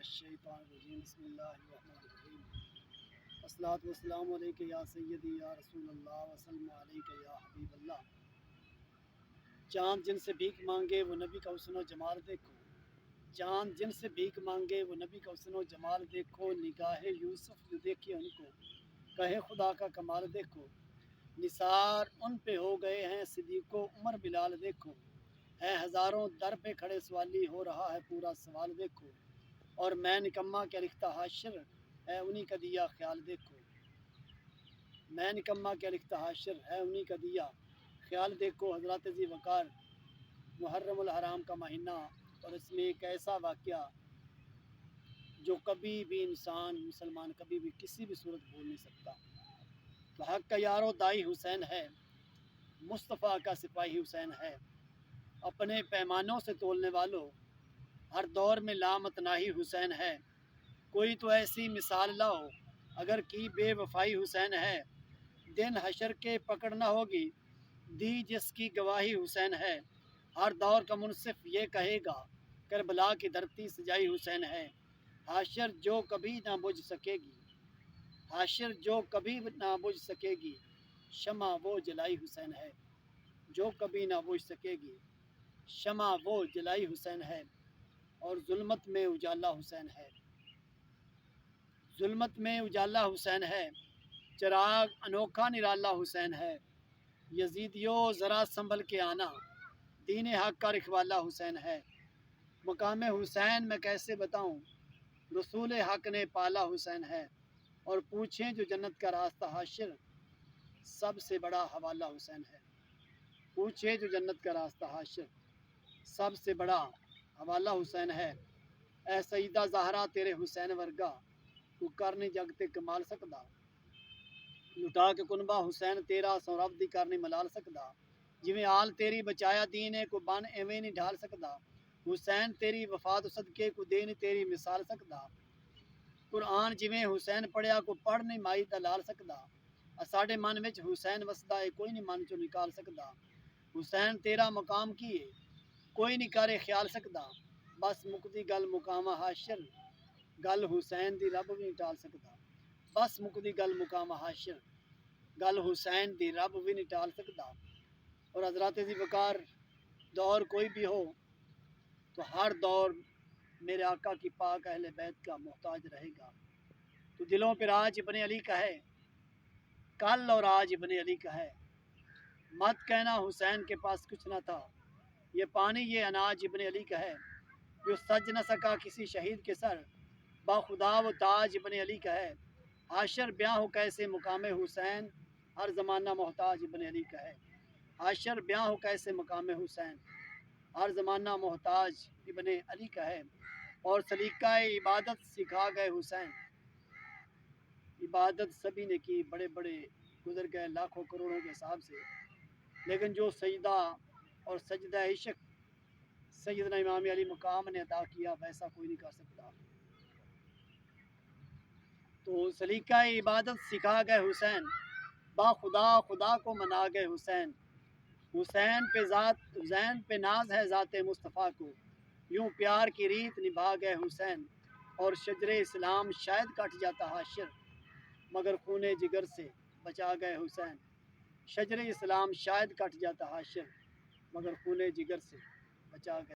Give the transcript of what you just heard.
الشیطان الرجیم بسم اللہ الرحمن الرحیم الصلاۃ والسلام علیک یا سیدی یا رسول اللہ وسلم علیک یا حبیب اللہ۔ چاند جن سے بھیک مانگے وہ نبی کا حسن و جمال دیکھو، چاند جن سے بھیک مانگے وہ نبی کا حسن و جمال دیکھو، نگاہ یوسف جو دیکھے ان کو کہے خدا کا کمال دیکھو، نثار ان پہ ہو گئے ہیں صدیق و عمر بلال دیکھو، ہے ہزاروں در پہ کھڑے سوالی ہو رہا ہے پورا سوال دیکھو، اور میں نکما کیا لکھتا حاشر ہے انہی کا دیا خیال دیکھو، میں نکما کیا لکھتا حاشر ہے انہی کا دیا خیال دیکھو۔ حضرات ذی وقار محرم الحرام کا مہینہ، اور اس میں ایک ایسا واقعہ جو کبھی بھی انسان مسلمان کبھی بھی کسی بھی صورت بھول نہیں سکتا۔ تو حق کا یارو دائی حسین ہے، مصطفیٰ کا سپاہی حسین ہے، اپنے پیمانوں سے تولنے والوں ہر دور میں لامتناہی حسین ہے، کوئی تو ایسی مثال لاؤ اگر کی بے وفائی حسین ہے، دن حشر کے پکڑنا ہوگی دی جس کی گواہی حسین ہے، ہر دور کا منصف یہ کہے گا کربلا کی دھرتی سجائی حسین ہے، حاشر جو کبھی نہ بجھ سکے گی، حاشر جو کبھی نہ بجھ سکے گی، شمع وہ جلائی حسین ہے، جو کبھی نہ بجھ سکے گی، شمع وہ جلائی حسین ہے، اور ظلمت میں اجالا حسین ہے، ظلمت میں اجالا حسین ہے، چراغ انوکھا نرالا حسین ہے، یزیدیو ذرا سنبھل کے آنا دین حق کا رکھوالا حسین ہے، مقام حسین میں کیسے بتاؤں رسول حق نے پالا حسین ہے، اور پوچھیں جو جنت کا راستہ حاشر سب سے بڑا حوالہ حسین ہے، پوچھیں جو جنت کا راستہ حاشر سب سے بڑا حوالہ حسین ہے، اے سیدہ زہرا تیرے حسین ورگا تو کر نہیں جگتے کمال سکدا، لٹا کے کنبا حسین تیرا سورب دی کر نہیں ملال سکدا، جویں آل تیری بچایا دینے کو بن ایویں نہیں ڈھال سکدا، حسین تیری وفات صدقے کو دے نہیں تیری مثال سکدا، قرآن جویں حسین پڑھیا کو پڑھ نہیں مائی دا لال سکدا، ساڈے من وچ حسین وسدا ہے کوئی نہیں من چوں نکال سکدا، حسین تیرا مقام کی ہے کوئی نہیں کرے خیال سکدا، بس مکدی گل مقامہ حاشر گل حسین دی رب بھی نہیں ٹال سکدا، بس مکدی گل مقامہ حاشر گل حسین دی رب بھی نہیں ٹال سکدا۔ اور حضرات ذی وقار دور کوئی بھی ہو تو ہر دور میرے آقا کی پاک اہل بیت کا محتاج رہے گا، تو دلوں پہ راج ابن علی کا ہے کل اور آج ابن علی کا ہے، مت کہنا حسین کے پاس کچھ نہ تھا، یہ پانی یہ اناج ابن علی کا ہے، جو سج نہ سکا کسی شہید کے سر باخدا و تاج ابن علی کا ہے، حاشر بیاں ہو کیسے مقام حسین ہر زمانہ محتاج ابن علی کا ہے، حاشر بیاں ہو کیسے مقام حسین ہر زمانہ محتاج ابن علی کا ہے، اور سلیقہ عبادت سکھا گئے حسین، عبادت سبھی نے کی بڑے بڑے گزر گئے لاکھوں کروڑوں کے حساب سے، لیکن جو سجدہ اور سجدہ عشق سیدنا امام علی مقام نے عطا کیا ویسا کوئی نہیں کر سکتا، تو سلیقہ عبادت سکھا گئے حسین با خدا خدا کو منا گئے حسین، حسین پہ ناز ہے ذات مصطفیٰ کو یوں پیار کی ریت نبھا گئے حسین، اور شجر اسلام شاید کٹ جاتا حاشر مگر خون جگر سے بچا گئے حسین، شجر اسلام شاید کٹ جاتا حاشر مگر خون جگر سے بچا گئے۔